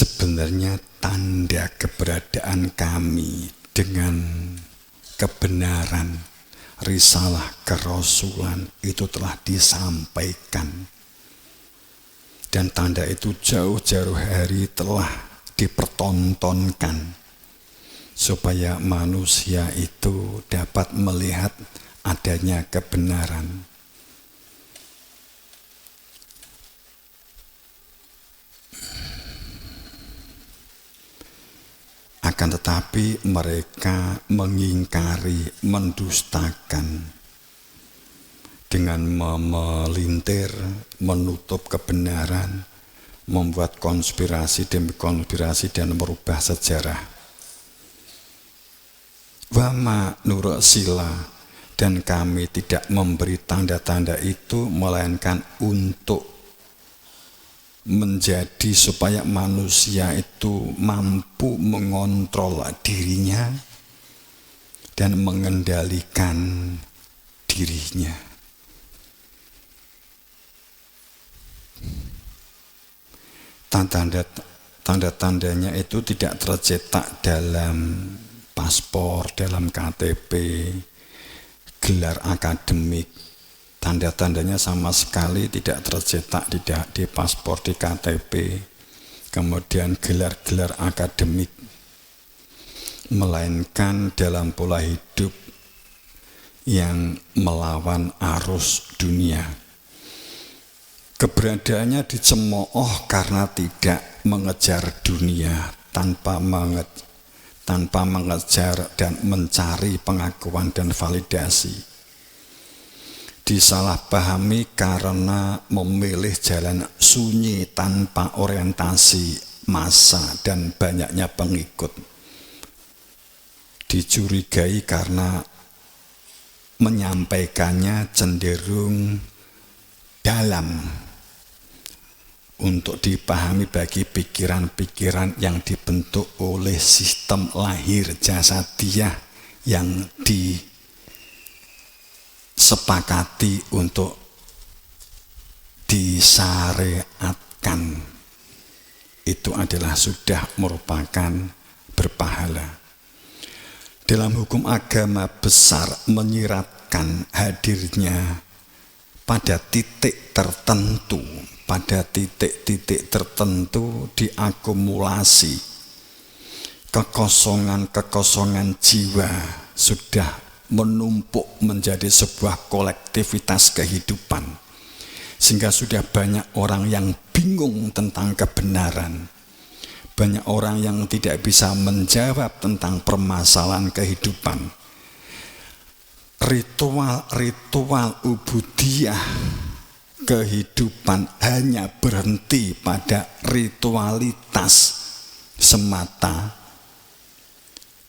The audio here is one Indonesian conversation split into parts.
Sebenarnya tanda keberadaan kami dengan kebenaran risalah kerasulan itu telah disampaikan, dan tanda itu jauh-jauh hari telah dipertontonkan supaya manusia itu dapat melihat adanya kebenaran. Akan tetapi mereka mengingkari, mendustakan dengan memelintir, menutup kebenaran, membuat konspirasi demi konspirasi dan merubah sejarah. Wama nurut sila, dan kami tidak memberi tanda-tanda itu melainkan untuk menjadi supaya manusia itu mampu mengontrol dirinya dan mengendalikan dirinya. Tanda-tandanya itu tidak tercetak dalam paspor, dalam KTP, gelar akademik. Tanda-tandanya sama sekali tidak tercetak di paspor, di KTP, kemudian gelar-gelar akademik, melainkan dalam pola hidup yang melawan arus dunia. Keberadaannya dicemooh karena tidak mengejar dunia, tanpa mengejar dan mencari pengakuan dan validasi. Disalahpahami karena memilih jalan sunyi tanpa orientasi massa dan banyaknya pengikut. Dicurigai karena menyampaikannya cenderung dalam untuk dipahami bagi pikiran-pikiran yang dibentuk oleh sistem lahir jasadiah yang disepakati untuk disyariatkan. Itu adalah sudah merupakan berpahala. Dalam hukum agama besar menyiratkan hadirnya pada titik tertentu, pada titik-titik tertentu diakumulasi kekosongan-kekosongan jiwa sudah menumpuk menjadi sebuah kolektivitas kehidupan, sehingga sudah banyak orang yang bingung tentang kebenaran, banyak orang yang tidak bisa menjawab tentang permasalahan kehidupan. Ritual ubudiyah kehidupan hanya berhenti pada ritualitas semata,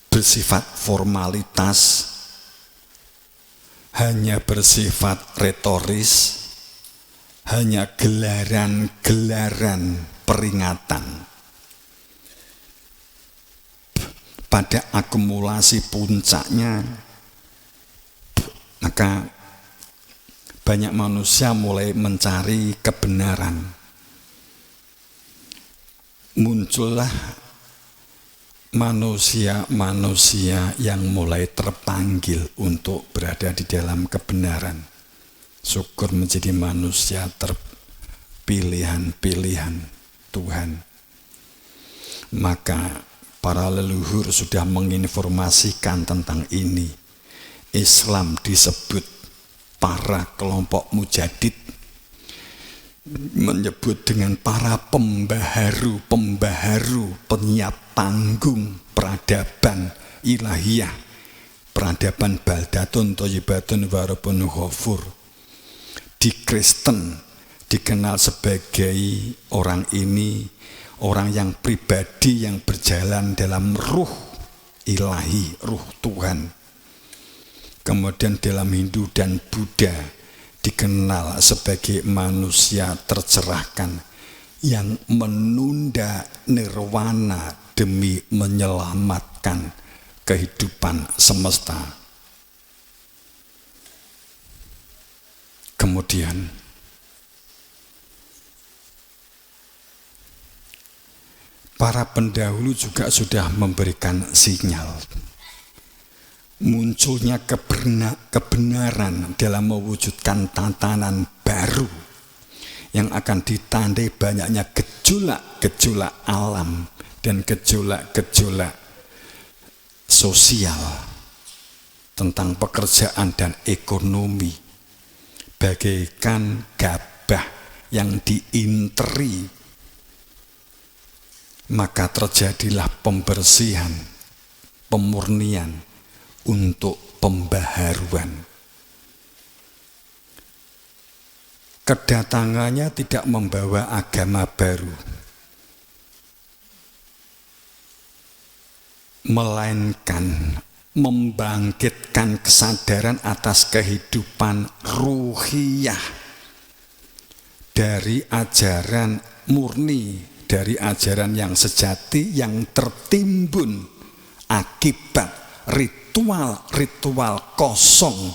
bersifat formalitas, hanya bersifat retoris, hanya gelaran-gelaran peringatan. Pada akumulasi puncaknya, maka banyak manusia mulai mencari kebenaran. Muncullah manusia-manusia yang mulai terpanggil untuk berada di dalam kebenaran. Syukur menjadi manusia terpilihan-pilihan Tuhan. Maka para leluhur sudah menginformasikan tentang ini. Islam disebut para kelompok mujadid, menyebut dengan para pembaharu, penyiap panggung peradaban ilahiyah, peradaban baldatun thayyibatun warabun ghafur. Di Kristen dikenal sebagai orang ini, orang yang pribadi yang berjalan dalam ruh ilahi, ruh Tuhan. Kemudian dalam Hindu dan Buddha dikenal sebagai manusia tercerahkan yang menunda nirwana demi menyelamatkan kehidupan semesta. Kemudian para pendahulu juga sudah memberikan sinyal munculnya kebenaran dalam mewujudkan tatanan baru yang akan ditandai banyaknya gejolak-gejolak alam dan gejolak-gejolak sosial tentang pekerjaan dan ekonomi, bagaikan gabah yang diinteri, maka terjadilah pembersihan, pemurnian untuk pembaharuan. Kedatangannya tidak membawa agama baru, melainkan membangkitkan kesadaran atas kehidupan ruhiyah dari ajaran murni, dari ajaran yang sejati yang tertimbun akibat ritual-ritual kosong,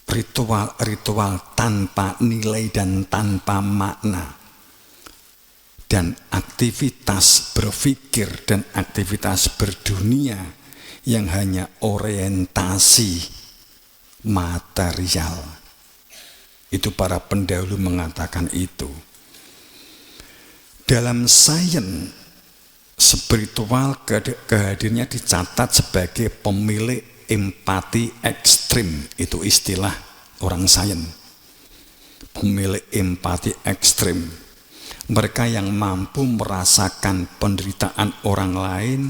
ritual-ritual tanpa nilai dan tanpa makna, dan aktivitas berpikir dan aktivitas berdunia yang hanya orientasi material. Itu para pendahulu mengatakan itu. Dalam sains spiritual, kehadirannya dicatat sebagai pemilik empati ekstrim. Itu istilah orang sains. Pemilik empati ekstrim. Mereka yang mampu merasakan penderitaan orang lain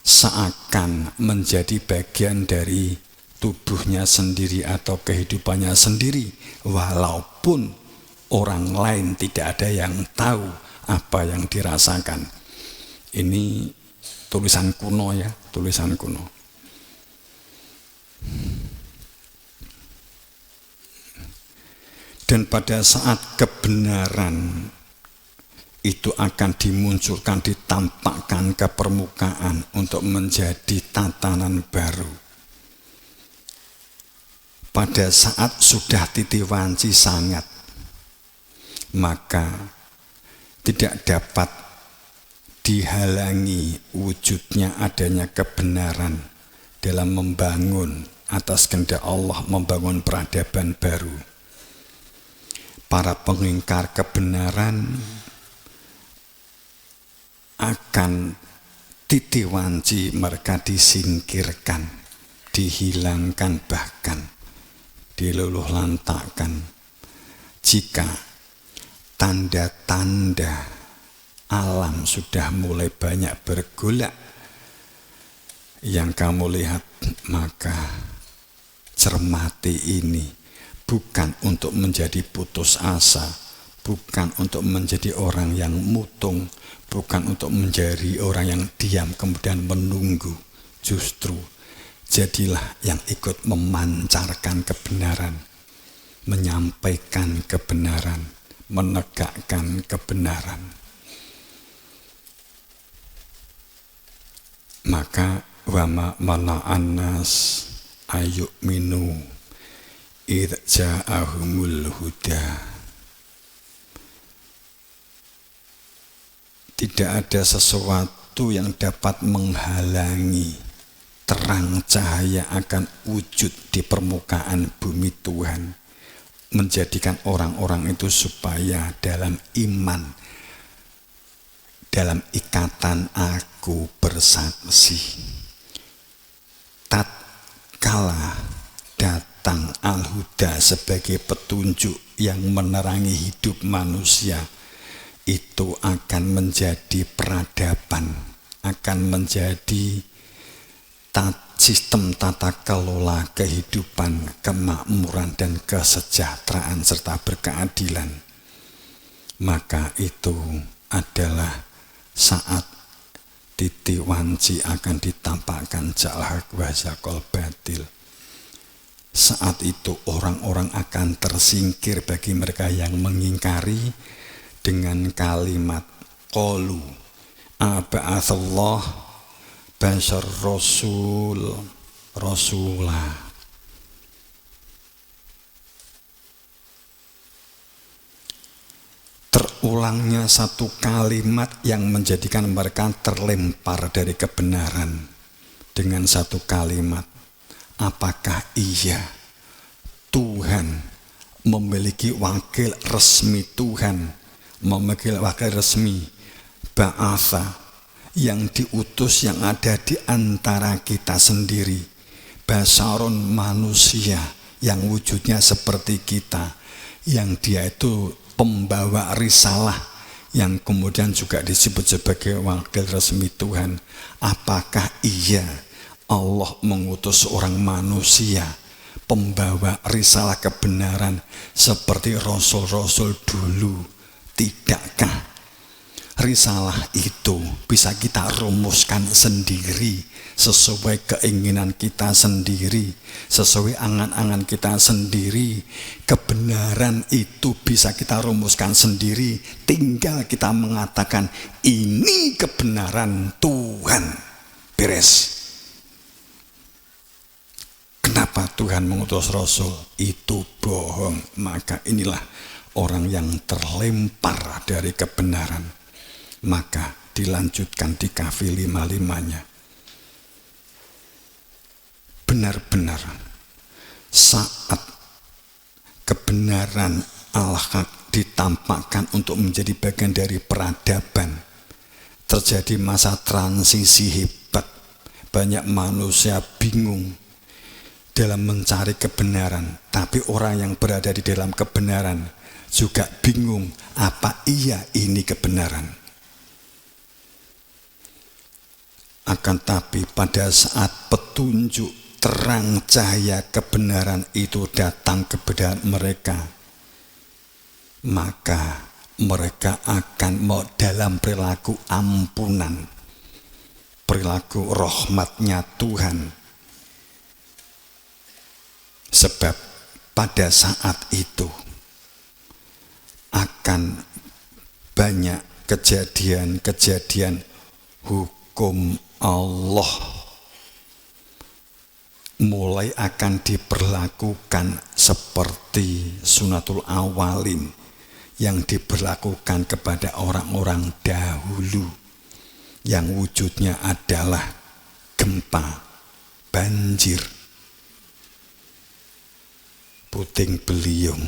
seakan menjadi bagian dari tubuhnya sendiri atau kehidupannya sendiri, walaupun orang lain tidak ada yang tahu apa yang dirasakan. Ini tulisan kuno ya, tulisan kuno. Dan pada saat kebenaran itu akan dimunculkan, ditampakkan ke permukaan untuk menjadi tatanan baru. Pada saat sudah titiwanci sangat, maka tidak dapat dihalangi wujudnya adanya kebenaran dalam membangun atas kehendak Allah, membangun peradaban baru. Para pengingkar kebenaran akan titiwanci mereka disingkirkan, dihilangkan, bahkan diluluhlantakkan jika tanda-tanda alam sudah mulai banyak bergolak yang kamu lihat. Maka cermati ini, bukan untuk menjadi putus asa, bukan untuk menjadi orang yang mutung, bukan untuk menjadi orang yang diam kemudian menunggu. Justru jadilah yang ikut memancarkan kebenaran, menyampaikan kebenaran, menegakkan kebenaran. Maka wama mana'an nas ayyuminu idz ja'ahumul huda. Tidak ada sesuatu yang dapat menghalangi terang cahaya akan wujud di permukaan bumi Tuhan, menjadikan orang-orang itu supaya dalam iman, dalam ikatan aku bersaksi. Tatkala datang Al-Huda sebagai petunjuk yang menerangi hidup manusia, itu akan menjadi peradaban, akan menjadi sistem tata kelola kehidupan, kemakmuran dan kesejahteraan serta berkeadilan. Maka itu adalah saat titiwanci akan ditampakkan ja'al haq wa zaqal batil. Saat itu orang-orang akan tersingkir bagi mereka yang mengingkari dengan kalimat qalu aba'atsallah bashar rasulah. ulangnya satu kalimat yang menjadikan mereka terlempar dari kebenaran dengan satu kalimat. Apakah iya Tuhan memiliki wakil resmi Tuhan, memiliki wakil resmi Ba'atha yang diutus yang ada di antara kita sendiri, basarun manusia yang wujudnya seperti kita, yang dia itu pembawa risalah yang kemudian juga disebut sebagai wakil resmi Tuhan. Apakah iya Allah mengutus seorang manusia pembawa risalah kebenaran seperti rasul-rasul dulu? Tidakkah risalah itu bisa kita rumuskan sendiri sesuai keinginan kita sendiri, sesuai angan-angan kita sendiri? Kebenaran itu bisa kita rumuskan sendiri, tinggal kita mengatakan ini kebenaran Tuhan, beres. Kenapa Tuhan mengutus Rasul? Itu bohong. Maka inilah orang yang terlempar dari kebenaran. Maka dilanjutkan di KV 55-nya. Benar-benar saat kebenaran al-haq ditampakkan untuk menjadi bagian dari peradaban, terjadi masa transisi hebat. Banyak manusia bingung dalam mencari kebenaran, tapi orang yang berada di dalam kebenaran juga bingung, apa iya ini kebenaran? Akan tapi pada saat petunjuk terang cahaya kebenaran itu datang kepada mereka, maka mereka akan mau dalam perilaku ampunan, perilaku rahmatnya Tuhan. Sebab pada saat itu akan banyak kejadian-kejadian hukum Allah mulai akan diperlakukan seperti sunatul awalin yang diberlakukan kepada orang-orang dahulu, yang wujudnya adalah gempa, banjir, puting beliung,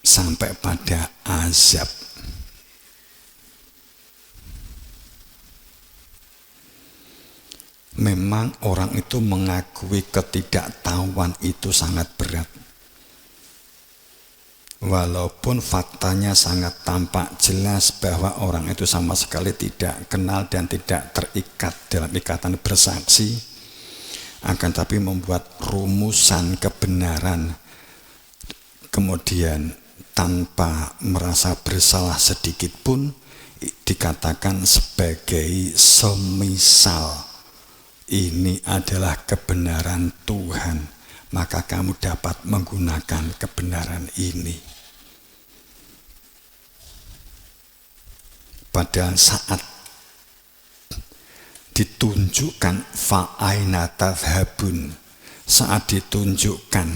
sampai pada azab. Memang orang itu mengakui ketidaktahuan itu sangat berat. Walaupun faktanya sangat tampak jelas bahwa orang itu sama sekali tidak kenal dan tidak terikat dalam ikatan bersaksi, akan tapi membuat rumusan kebenaran kemudian tanpa merasa bersalah sedikit pun dikatakan sebagai semisal ini adalah kebenaran Tuhan, maka kamu dapat menggunakan kebenaran ini. Pada saat ditunjukkan fa'aina tadhhabun, saat ditunjukkan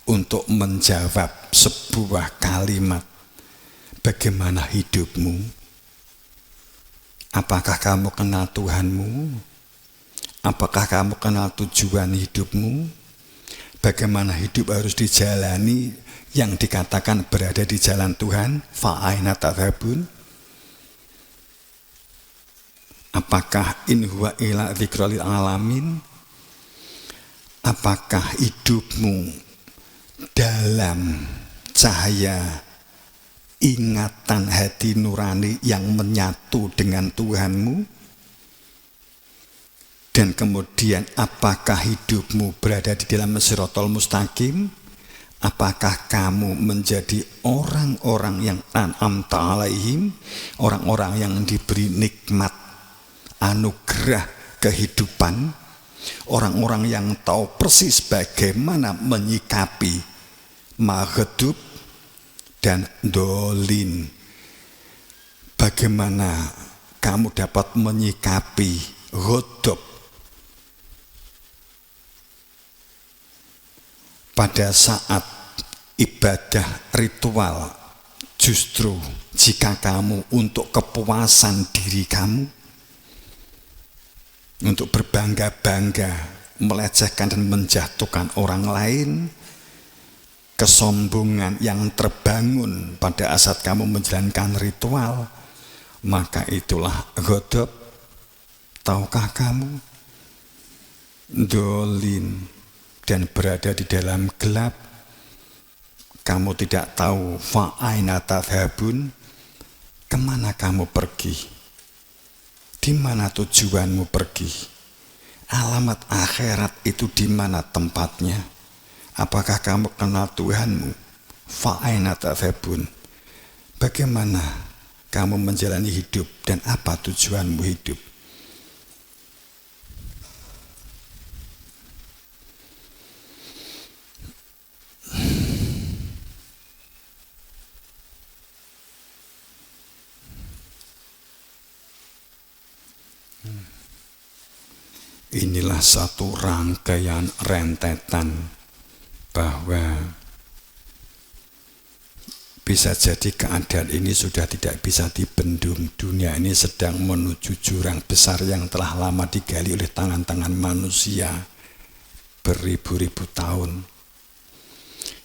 untuk menjawab sebuah kalimat, bagaimana hidupmu? Apakah kamu kenal Tuhanmu? Apakah kamu kenal tujuan hidupmu? Bagaimana hidup harus dijalani yang dikatakan berada di jalan Tuhan? Fa'aina tadhhabun. Apakah in huwa illa dzikra lil alamin? Apakah hidupmu dalam cahaya ingatan hati nurani yang menyatu dengan Tuhanmu? Dan kemudian apakah hidupmu berada di dalam Shiratal Mustaqim? Apakah kamu menjadi orang-orang yang an'amta alaihim, orang-orang yang diberi nikmat anugerah kehidupan, orang-orang yang tahu persis bagaimana menyikapi maghdub dan dolin? Bagaimana kamu dapat menyikapi ghadab pada saat ibadah ritual justru jika kamu untuk kepuasan diri kamu, untuk berbangga-bangga, melecehkan dan menjatuhkan orang lain, kesombongan yang terbangun pada saat kamu menjalankan ritual, maka itulah ghadab. Tahukah kamu? Dolin dan berada di dalam gelap. Kamu tidak tahu fa'aina tadhhabun, kemana kamu pergi, di mana tujuanmu pergi, alamat akhirat itu di mana tempatnya. Apakah kamu kenal Tuhanmu? Fa'aina tadhhabun, bagaimana kamu menjalani hidup dan apa tujuanmu hidup? Inilah satu rangkaian rentetan bahwa bisa jadi keadaan ini sudah tidak bisa dibendung. Dunia ini sedang menuju jurang besar yang telah lama digali oleh tangan-tangan manusia beribu-ribu tahun,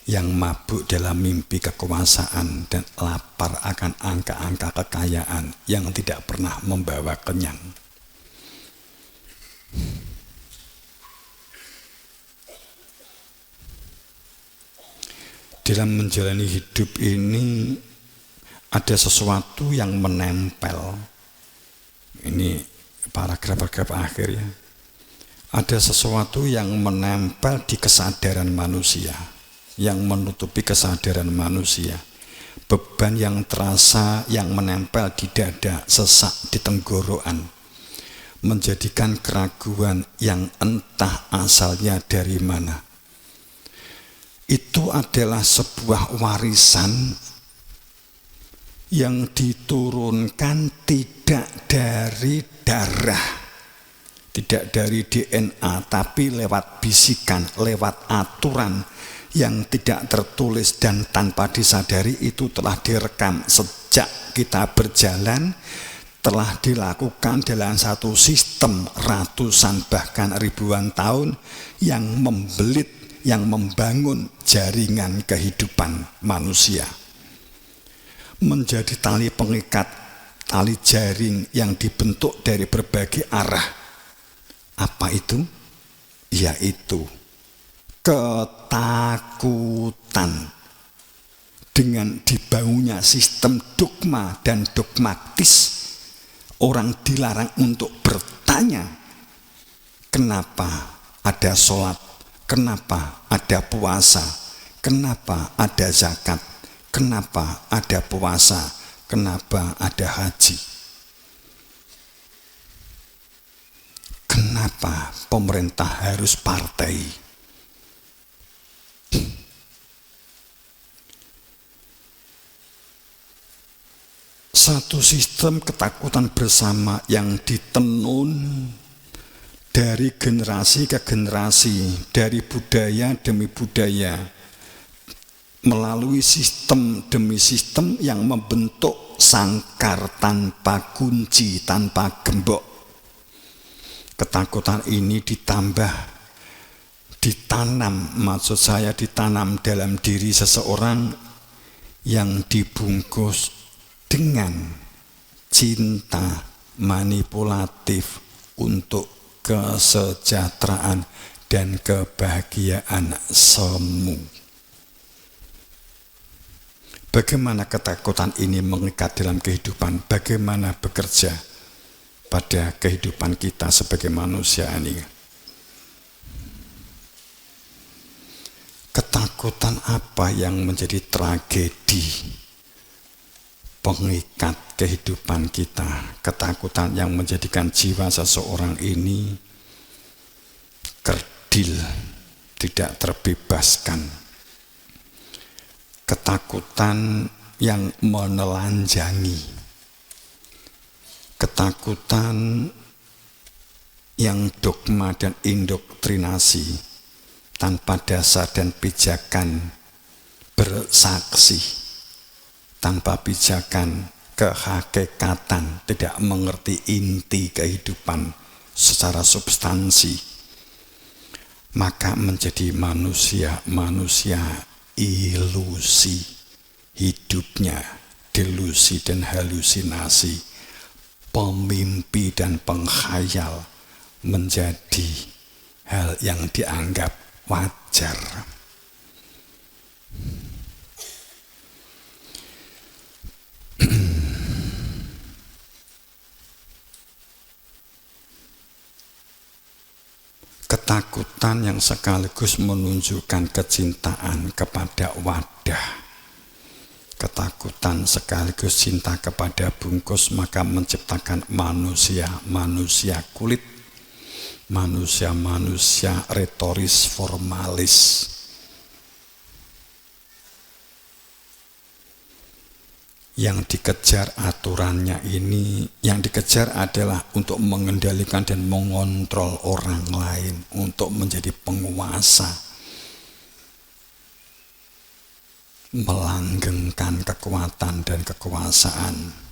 yang mabuk dalam mimpi kekuasaan dan lapar akan angka-angka kekayaan yang tidak pernah membawa kenyang. Dalam menjalani hidup ini ada sesuatu yang menempel. Ini paragraf-paragraf akhir ya. Ada sesuatu yang menempel di kesadaran manusia, yang menutupi kesadaran manusia. Beban yang terasa yang menempel di dada, sesak di tenggorokan, menjadikan keraguan yang entah asalnya dari mana. Itu adalah sebuah warisan yang diturunkan tidak dari darah, tidak dari DNA, tapi lewat bisikan, lewat aturan yang tidak tertulis dan tanpa disadari. Itu telah direkam sejak kita berjalan, telah dilakukan dalam satu sistem ratusan bahkan ribuan tahun yang membelit, yang membangun jaringan kehidupan manusia menjadi tali pengikat, tali jaring yang dibentuk dari berbagai arah. Apa itu? Yaitu ketakutan. Dengan dibangunnya sistem dogma dan dogmatis, orang dilarang untuk bertanya, kenapa ada sholat, kenapa ada puasa, kenapa ada zakat, kenapa ada puasa, kenapa ada haji, kenapa pemerintah harus partai. Satu sistem ketakutan bersama yang ditenun dari generasi ke generasi, dari budaya demi budaya, melalui sistem demi sistem yang membentuk sangkar tanpa kunci, tanpa gembok. Ketakutan ini ditanam, maksud saya ditanam dalam diri seseorang yang dibungkus dengan cinta manipulatif untuk kesejahteraan dan kebahagiaan semu. Bagaimana ketakutan ini mengikat dalam kehidupan, bagaimana bekerja pada kehidupan kita sebagai manusia ini. Ketakutan apa yang menjadi tragedi pengikat kehidupan kita? Ketakutan yang menjadikan jiwa seseorang ini kerdil, tidak terbebaskan. Ketakutan yang menelanjangi, ketakutan yang dogma dan indoktrinasi tanpa dasar dan pijakan bersaksi tanpa pijakan kehakikatan, tidak mengerti inti kehidupan secara substansi, maka menjadi manusia ilusi, hidupnya delusi dan halusinasi, pemimpi dan penghayal menjadi hal yang dianggap wajar. Ketakutan yang sekaligus menunjukkan kecintaan kepada wadah, ketakutan sekaligus cinta kepada bungkus, maka menciptakan manusia kulit, manusia retoris formalis. Yang dikejar aturannya ini, yang dikejar adalah untuk mengendalikan dan mengontrol orang lain, untuk menjadi penguasa, melanggengkan kekuatan dan kekuasaan.